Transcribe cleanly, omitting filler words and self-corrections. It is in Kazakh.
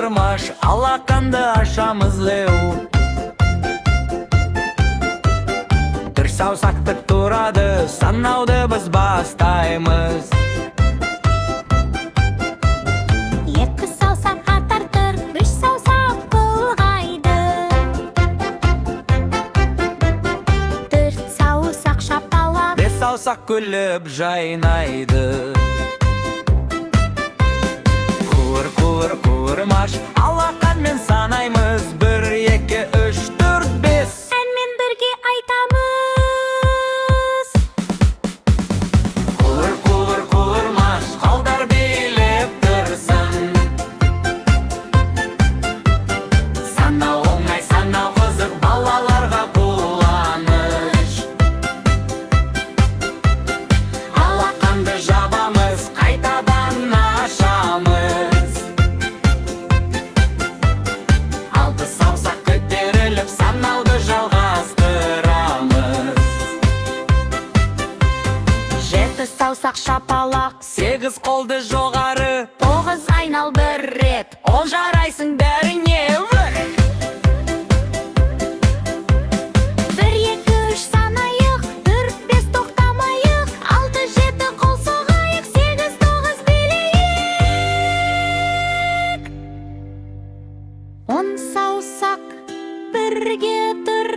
куырмаш, алақанды ашамыз леу. Бір саусақты тұрады, санауды біз бастаймыз. Екі саусақ қатар тұр, үш саусақ бұлғайды. Төрт саусақ шапалақ, Бес саусақ күліп жайнайды. Куырмаш, алақанмен санаймыз. 1, 2, 3, 4, 5. әнмен бірге айтамыз. Куырмаш, қалдар билеп тұрсын. Санау оңай, санау қызық, балаларға қуаныш. Алақанды жабамыз, қайтадан ашамыз. Алты саусақ көтеріліп, санауды жалғастырамыз. Жеті саусақ шапалақ, 8 қолды жоғары, 9 айнал бір рет. 10 жарайсың бәріне. 1, 2, 3 санайық, 4, 5 тоқтамайық. 6, 7 қол соғайық, 8, 9 билейік. 10 саусақ бірге тұр,